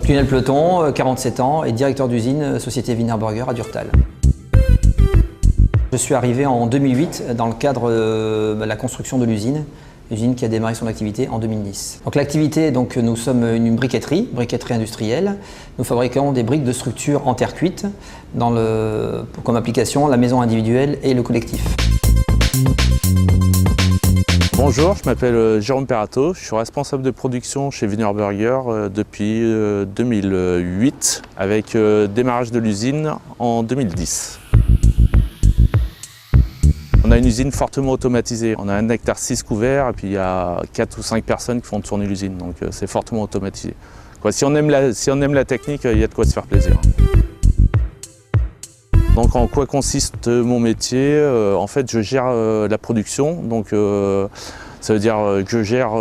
Lionel Pleton, 47 ans et directeur d'usine société Wiener Burger à Durtal. Je suis arrivé en 2008 dans le cadre de la construction de l'usine qui a démarré son activité en 2010. Donc l'activité, nous sommes une briqueterie industrielle. Nous fabriquons des briques de structure en terre cuite comme application la maison individuelle et le collectif. Bonjour, je m'appelle Jérôme Perrato, je suis responsable de production chez Wiener Burger depuis 2008 avec démarrage de l'usine en 2010. On a une usine fortement automatisée. On a 1,6 hectare couvert et puis il y a 4 ou 5 personnes qui font tourner l'usine, donc c'est fortement automatisé. Si on aime la technique, il y a de quoi se faire plaisir. Donc en quoi consiste mon métier? En fait, je gère la production, donc ça veut dire que je gère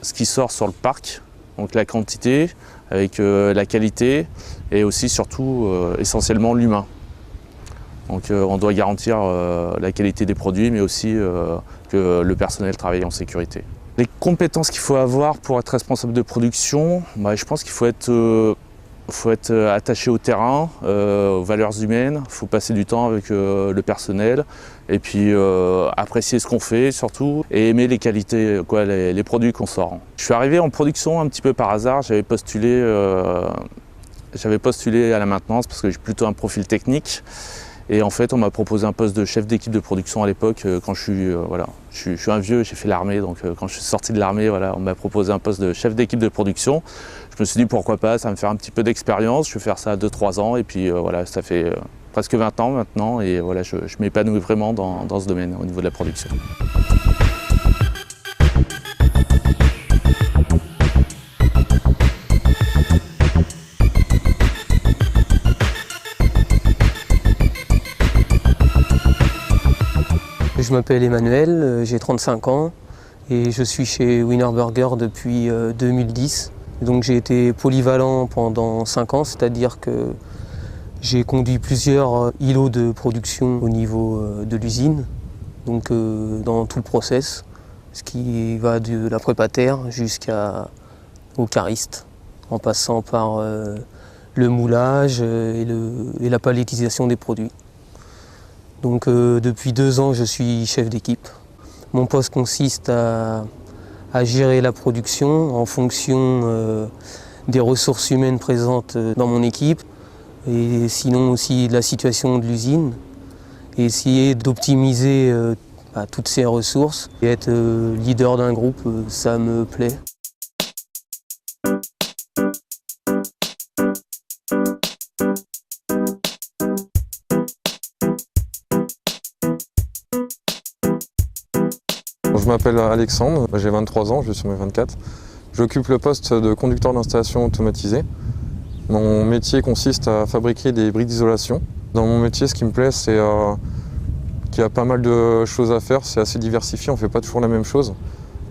ce qui sort sur le parc, donc la quantité avec la qualité et aussi surtout essentiellement l'humain. Donc on doit garantir la qualité des produits mais aussi que le personnel travaille en sécurité. Les compétences qu'il faut avoir pour être responsable de production, je pense qu'il faut être attaché au terrain, aux valeurs humaines, il faut passer du temps avec le personnel et puis apprécier ce qu'on fait surtout et aimer les qualités, les produits qu'on sort. Je suis arrivé en production un petit peu par hasard, j'avais postulé à la maintenance parce que j'ai plutôt un profil technique et en fait on m'a proposé un poste de chef d'équipe de production à l'époque quand je suis un vieux, j'ai fait l'armée, donc quand je suis sorti de l'armée, on m'a proposé un poste de chef d'équipe de production. Je me suis dit pourquoi pas, ça va me faire un petit peu d'expérience, je vais faire ça 2-3 ans et puis ça fait presque 20 ans maintenant et je m'épanouis vraiment dans ce domaine au niveau de la production. Je m'appelle Emmanuel, j'ai 35 ans et je suis chez Wiener Burger depuis 2010. Donc j'ai été polyvalent pendant 5 ans, c'est-à-dire que j'ai conduit plusieurs îlots de production au niveau de l'usine, donc dans tout le process, ce qui va de la prépa-terre jusqu'au cariste, en passant par le moulage et la palettisation des produits. Donc depuis 2 ans, je suis chef d'équipe. Mon poste consiste à gérer la production en fonction des ressources humaines présentes dans mon équipe et sinon aussi de la situation de l'usine et essayer d'optimiser toutes ces ressources et être leader d'un groupe, ça me plaît. Je m'appelle Alexandre, j'ai 23 ans, je suis sur mes 24. J'occupe le poste de conducteur d'installation automatisée. Mon métier consiste à fabriquer des briques d'isolation. Dans mon métier, ce qui me plaît, c'est qu'il y a pas mal de choses à faire, c'est assez diversifié, on ne fait pas toujours la même chose.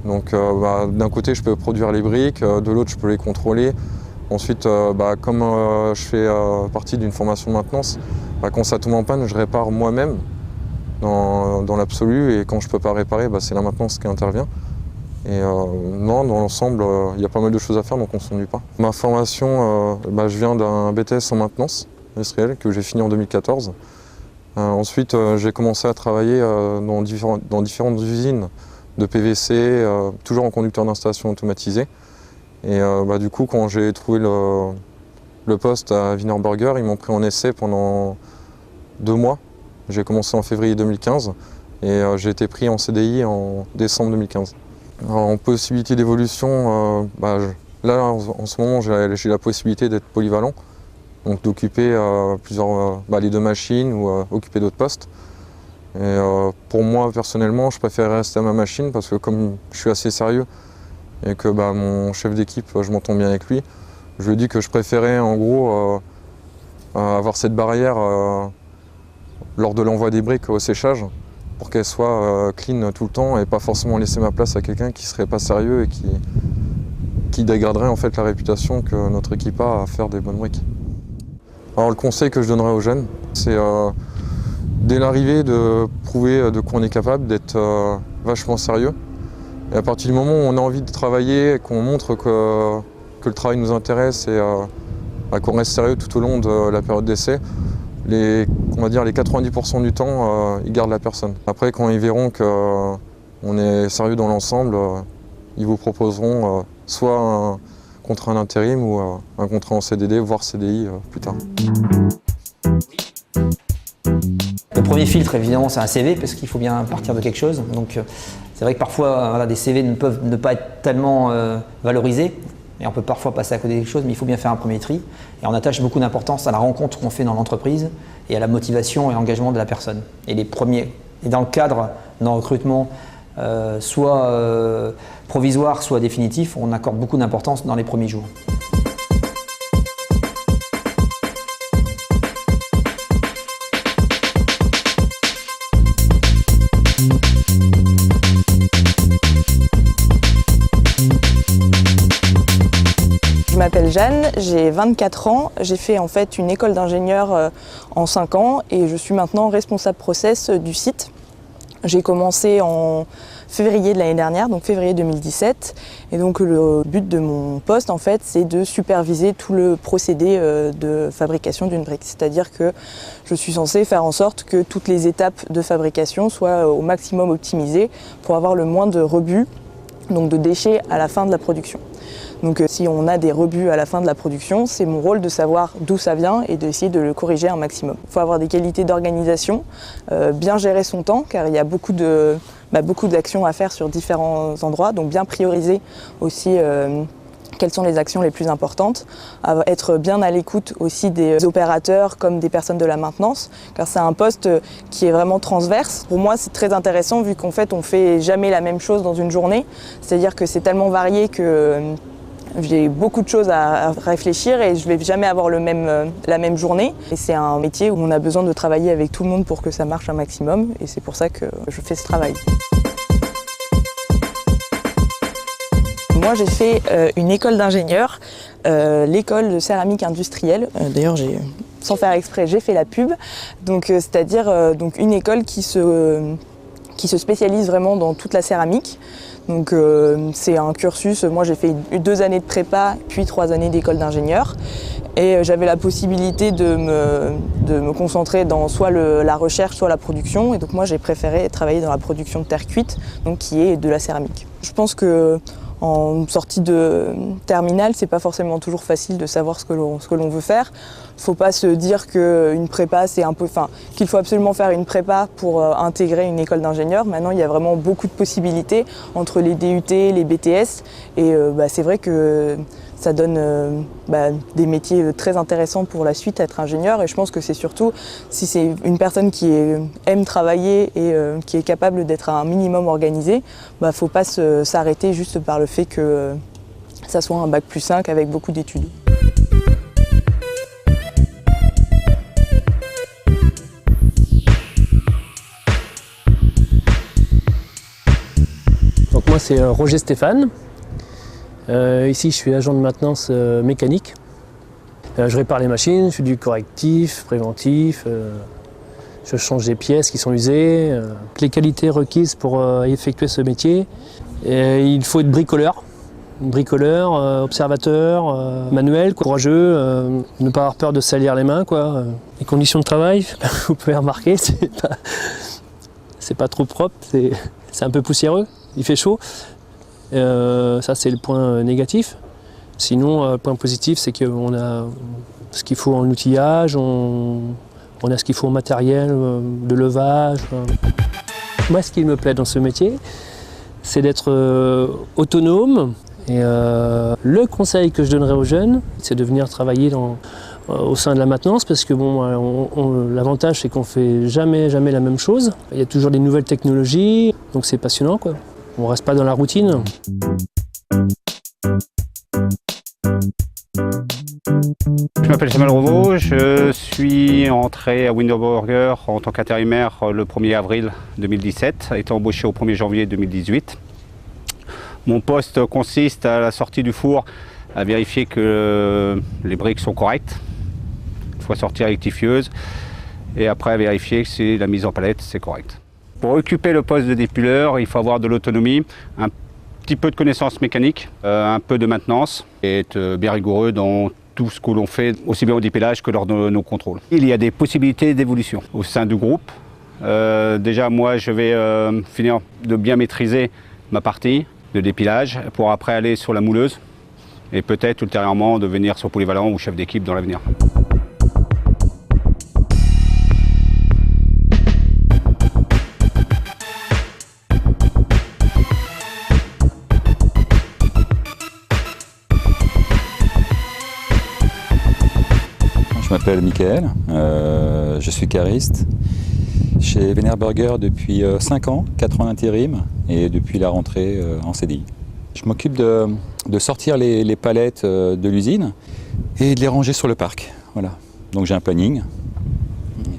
Donc d'un côté, je peux produire les briques, de l'autre, je peux les contrôler. Ensuite, comme je fais partie d'une formation de maintenance, quand ça tombe en panne, je répare moi-même. Dans l'absolu, et quand je ne peux pas réparer, c'est la maintenance qui intervient. Et non, dans l'ensemble, il y a pas mal de choses à faire, donc on ne s'ennuie pas. Ma formation, je viens d'un BTS en maintenance industrielle que j'ai fini en 2014. Ensuite, j'ai commencé à travailler dans différentes usines de PVC, toujours en conducteur d'installation automatisée. Et du coup, quand j'ai trouvé le poste à Wiener Burger, ils m'ont pris en essai pendant 2 mois. J'ai commencé en février 2015 et j'ai été pris en CDI en décembre 2015. En possibilité d'évolution, là en ce moment j'ai la possibilité d'être polyvalent, donc d'occuper les 2 machines ou occuper d'autres postes. Et pour moi personnellement, je préfère rester à ma machine parce que comme je suis assez sérieux et que mon chef d'équipe, je m'entends bien avec lui, je lui dis que je préférais en gros avoir cette barrière lors de l'envoi des briques au séchage pour qu'elles soient clean tout le temps et pas forcément laisser ma place à quelqu'un qui serait pas sérieux et qui dégraderait en fait la réputation que notre équipe a à faire des bonnes briques. Alors le conseil que je donnerais aux jeunes, c'est dès l'arrivée de prouver de quoi on est capable, d'être vachement sérieux. Et à partir du moment où on a envie de travailler, qu'on montre que le travail nous intéresse et qu'on reste sérieux tout au long de la période d'essai. On va dire les 90% du temps, ils gardent la personne. Après, quand ils verront qu'on est sérieux dans l'ensemble, ils vous proposeront soit un contrat en intérim ou un contrat en CDD, voire CDI plus tard. Le premier filtre, évidemment, c'est un CV, parce qu'il faut bien partir de quelque chose. Donc, c'est vrai que parfois, voilà, des CV ne peuvent ne pas être tellement valorisés. Et on peut parfois passer à côté de quelque chose, mais il faut bien faire un premier tri. Et on attache beaucoup d'importance à la rencontre qu'on fait dans l'entreprise et à la motivation et l'engagement de la personne. Et dans le cadre d'un recrutement, soit provisoire, soit définitif, on accorde beaucoup d'importance dans les premiers jours. Je m'appelle Jeanne, j'ai 24 ans, j'ai fait en fait une école d'ingénieur en 5 ans et je suis maintenant responsable process du site. J'ai commencé en février de l'année dernière, donc février 2017. Et donc le but de mon poste en fait, c'est de superviser tout le procédé de fabrication d'une brique. C'est-à-dire que je suis censée faire en sorte que toutes les étapes de fabrication soient au maximum optimisées pour avoir le moins de rebuts, donc de déchets à la fin de la production. Donc si on a des rebuts à la fin de la production, c'est mon rôle de savoir d'où ça vient et d'essayer de le corriger un maximum. Il faut avoir des qualités d'organisation, bien gérer son temps car il y a beaucoup d'actions à faire sur différents endroits, donc bien prioriser aussi quelles sont les actions les plus importantes, être bien à l'écoute aussi des opérateurs comme des personnes de la maintenance, car c'est un poste qui est vraiment transverse. Pour moi, c'est très intéressant vu qu'en fait, on ne fait jamais la même chose dans une journée, c'est-à-dire que c'est tellement varié que j'ai beaucoup de choses à réfléchir et je ne vais jamais avoir la même journée. Et c'est un métier où on a besoin de travailler avec tout le monde pour que ça marche un maximum et c'est pour ça que je fais ce travail. Moi, j'ai fait une école d'ingénieur, l'école de céramique industrielle. D'ailleurs, sans faire exprès, j'ai fait la pub. Donc, c'est-à-dire une école qui se spécialise vraiment dans toute la céramique. Donc, c'est un cursus. Moi, j'ai fait 2 années de prépa, puis 3 années d'école d'ingénieur. Et j'avais la possibilité de me concentrer dans soit la recherche, soit la production. Et donc, moi, j'ai préféré travailler dans la production de terre cuite, donc qui est de la céramique. Je pense que en sortie de terminale, c'est pas forcément toujours facile de savoir ce que l'on veut faire. Faut pas se dire qu'une prépa, qu'il faut absolument faire une prépa pour intégrer une école d'ingénieur. Maintenant, il y a vraiment beaucoup de possibilités entre les DUT, les BTS, et c'est vrai que ça donne des métiers très intéressants pour la suite, être ingénieur. Et je pense que c'est surtout, si c'est une personne qui aime travailler et qui est capable d'être un minimum organisé, faut pas s'arrêter juste par le fait que ça soit un bac+5 avec beaucoup d'études. Donc moi c'est Roger Stéphane. Ici je suis agent de maintenance mécanique. Je répare les machines, je fais du correctif, préventif, je change des pièces qui sont usées. Les qualités requises pour effectuer ce métier, il faut être bricoleur, observateur, manuel, courageux, ne pas avoir peur de salir les mains, quoi. Les conditions de travail, vous pouvez remarquer, c'est pas trop propre, c'est un peu poussiéreux, il fait chaud. Ça c'est le point négatif. Sinon, le point positif, c'est qu'on a ce qu'il faut en outillage, on a ce qu'il faut en matériel de levage. Moi, ce qui me plaît dans ce métier, c'est d'être autonome. Et le conseil que je donnerais aux jeunes, c'est de venir travailler au sein de la maintenance, parce que l'avantage, c'est qu'on ne fait jamais la même chose. Il y a toujours des nouvelles technologies, donc c'est passionnant, quoi. On ne reste pas dans la routine. Je m'appelle Jamal Rovo, je suis entré à Wiener Burger en tant qu'intérimaire le 1er avril 2017, étant embauché au 1er janvier 2018. Mon poste consiste à la sortie du four à vérifier que les briques sont correctes, une fois sortie rectifieuse, et après à vérifier que si la mise en palette c'est correct. Pour occuper le poste de dépuleur, il faut avoir de l'autonomie, un petit peu de connaissances mécaniques, un peu de maintenance et être bien rigoureux dans tout ce que l'on fait, aussi bien au dépélage que lors de nos contrôles. Il y a des possibilités d'évolution au sein du groupe. Déjà, moi, je vais finir de bien maîtriser ma partie de dépilage pour après aller sur la mouleuse et peut-être ultérieurement devenir sur polyvalent ou chef d'équipe dans l'avenir. Je m'appelle Michael, je suis cariste chez Wienerberger depuis 5 ans, 4 ans d'intérim et depuis la rentrée en CDI. Je m'occupe de sortir les palettes de l'usine et de les ranger sur le parc. Voilà. Donc j'ai un planning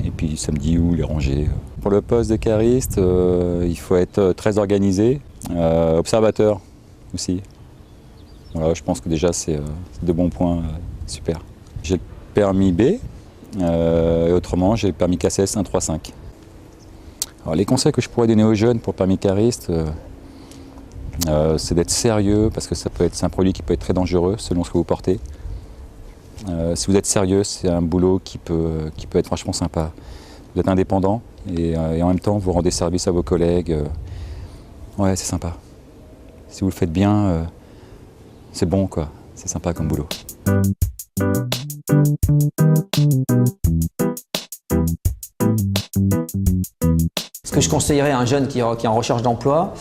et puis ça me dit où les ranger. Pour le poste de cariste, il faut être très organisé, observateur aussi. Voilà, je pense que déjà c'est de bons points, super. J'ai le permis B et autrement j'ai le permis KCS 135. Alors, les conseils que je pourrais donner aux jeunes pour permis cariste, c'est d'être sérieux parce que c'est un produit qui peut être très dangereux selon ce que vous portez. Si vous êtes sérieux, c'est un boulot qui peut être franchement sympa. Vous êtes indépendant et en même temps vous rendez service à vos collègues. Ouais, c'est sympa. Si vous le faites bien, c'est bon quoi. C'est sympa comme boulot. Ce que je conseillerais à un jeune qui est en recherche d'emploi,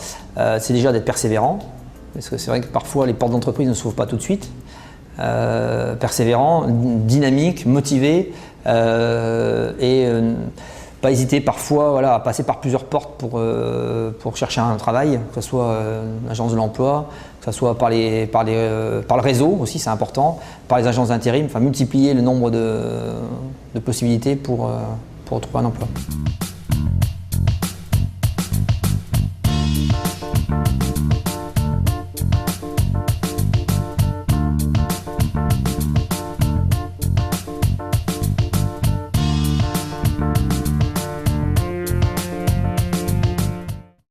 c'est déjà d'être persévérant. Parce que c'est vrai que parfois les portes d'entreprise ne s'ouvrent pas tout de suite. Persévérant, dynamique, motivé et pas hésiter parfois voilà, à passer par plusieurs portes pour chercher un travail, que ce soit l'agence de l'emploi, que ce soit par le réseau aussi, c'est important, par les agences d'intérim, enfin multiplier le nombre de possibilités pour trouver un emploi.